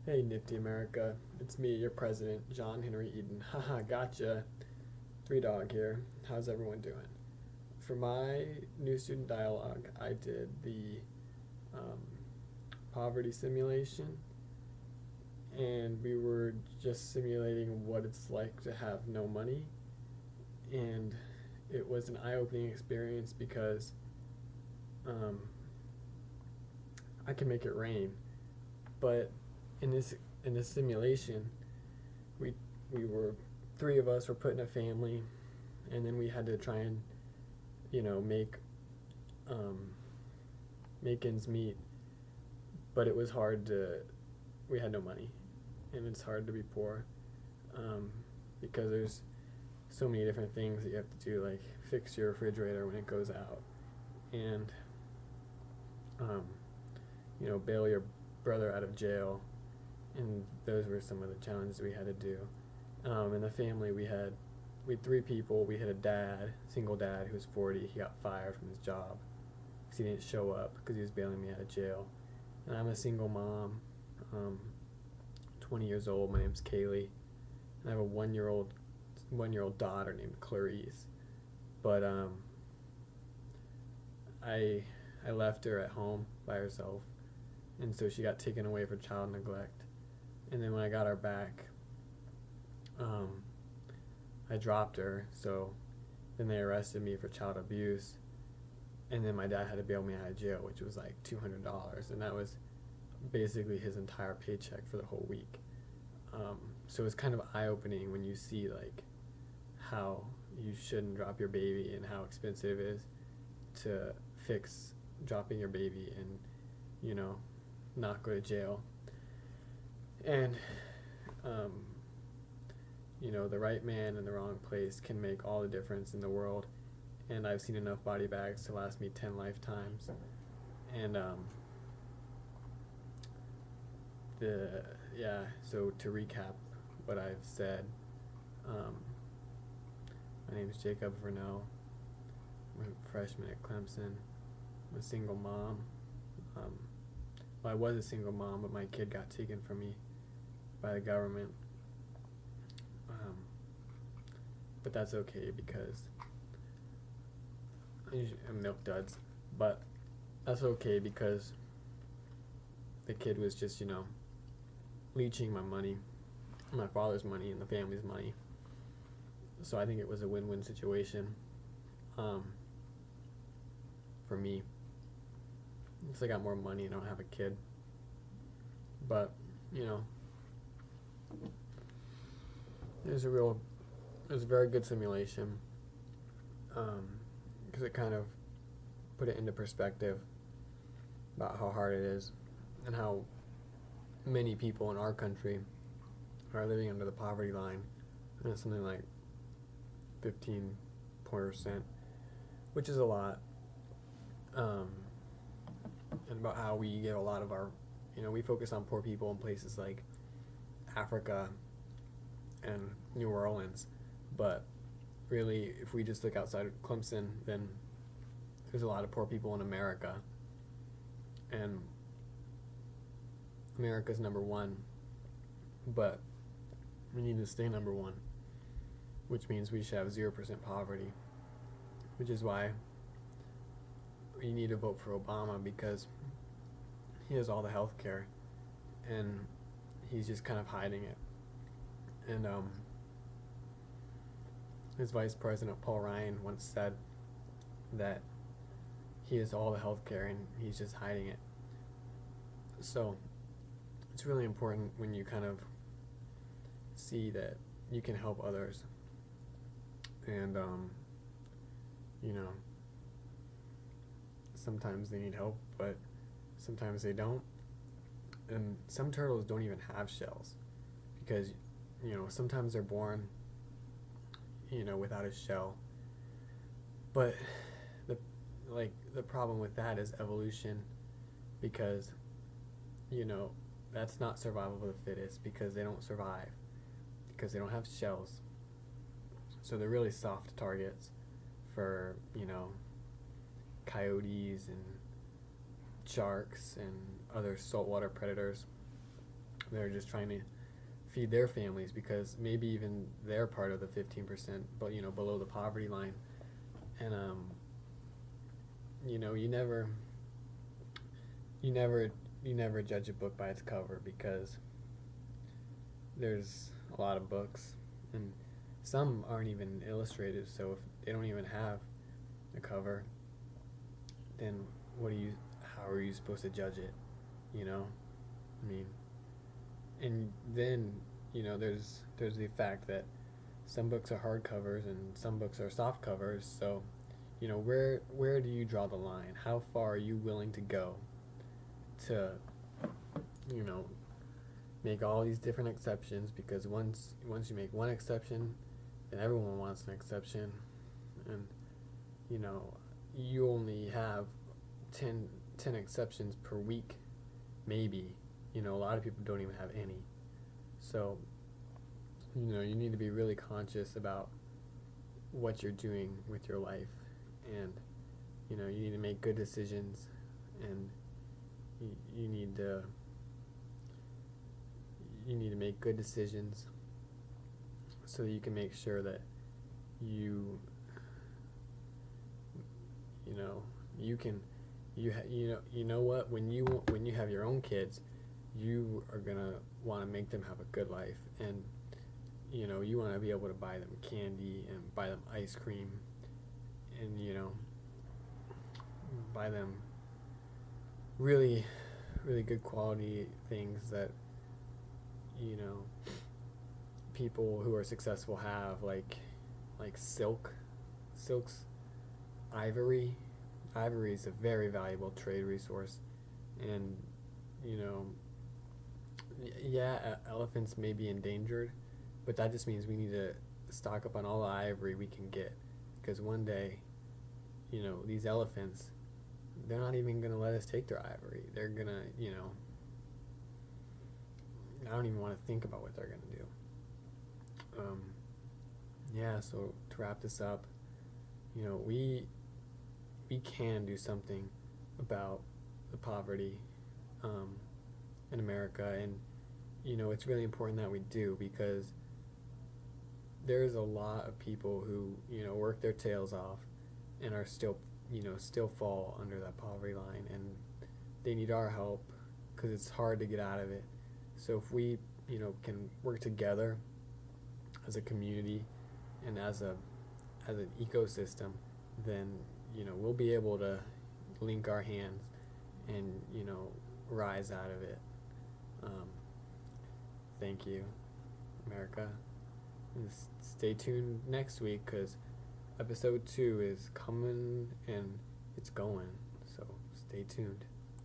Hey, Nifty America. It's me, your president, John Henry Eden. Haha, gotcha. Three Dog here. How's everyone doing? For my new student dialogue, I did the um, poverty simulation, and we were just simulating what it's like to have no money. And it was an eye opening experience because um, I can make it rain, but in this simulation, we we were three of us were put in a family, and then we had to try and make um, make ends meet. But it was hard to we had no money, and it's hard to be poor um, because there's so many different things that you have to do, like fix your refrigerator when it goes out, and um, bail your brother out of jail, and those were some of the challenges we had to do. In the family, we had three people. We had a dad, single dad, who was 40. He got fired from his job because he didn't show up because he was bailing me out of jail. And I'm a single mom, um, 20 years old. My name's Kaylee, and I have a one-year old daughter named Clarice. But I I left her at home by herself, and so she got taken away for child neglect. And then when I got her back, um, I dropped her. So then they arrested me for child abuse, and then my dad had to bail me out of jail, which was like $200, and that was basically his entire paycheck for the whole week. So it's kind of eye opening when you see like how you shouldn't drop your baby and how expensive it is to fix dropping your baby and you know not go to jail. And um, the right man in the wrong place can make all the difference in the world. And I've seen enough body bags to last me 10 lifetimes. And the yeah. So to recap what I've said, um, my name is Jacob Vernell. I'm a freshman at Clemson. I'm a single mom. Um, well, I was a single mom, but my kid got taken from me by the government. Um, but that's okay because I'm milk duds. But that's okay because the kid was just, leeching my money, my father's money, and the family's money. So I think it was a win-win situation um, for me. Because I got more money and I don't have a kid. But, it was a very good simulation because it kind of put it into perspective about how hard it is and how many people in our country are living under the poverty line, and it's something like 15%, which is a lot. And about how we get a lot of our, we focus on poor people in places like Africa and New Orleans, but really, if we just look outside of Clemson, then there's a lot of poor people in America, and America's number one, but we need to stay number one, which means we should have 0% poverty, which is why we need to vote for Obama, because he has all the health care and he's just kind of hiding it. And his vice president, Paul Ryan, once said that he has all the health care and he's just hiding it. So it's really important when you kind of see that you can help others, and sometimes they need help, but sometimes they don't. And some turtles don't even have shells because sometimes they're born without a shell. But the problem with that is evolution, because that's not survival of the fittest, because they don't survive because they don't have shells. So they're really soft targets for coyotes and sharks and other saltwater predators. They're just trying to feed their families because maybe even they're part of the 15%, but below the poverty line. And you never judge a book by its cover, because there's a lot of books and some aren't even illustrated, so if they don't even have a cover, then how are you supposed to judge it? I mean, and then there's the fact that some books are hardcovers and some books are soft covers. So where do you draw the line? How far are you willing to go to make all these different exceptions? Because once you make one exception, then everyone wants an exception, and you only have 10 exceptions per week, maybe. A lot of people don't even have any. So you need to be really conscious about what you're doing with your life, and you need to make good decisions, and you need to make good decisions so that you can make sure that you know what, when you have your own kids, you are gonna want to make them have a good life, and you want to be able to buy them candy and buy them ice cream, and buy them really, really good quality things that people who are successful have, like silks, ivory. Ivory is a very valuable trade resource, and elephants may be endangered, but that just means we need to stock up on all the ivory we can get, because one day, these elephants, they're not even going to let us take their ivory. They're going to, I don't even want to think about what they're going to do. So to wrap this up, we can do something about the poverty in America, and it's really important that we do, because there's a lot of people who work their tails off and are still fall under that poverty line, and they need our help because it's hard to get out of it. So if we can work together as a community and as an ecosystem, then we'll be able to link our hands and rise out of it. Thank you, America. And stay tuned next week, because episode 2 is coming and it's going. So stay tuned.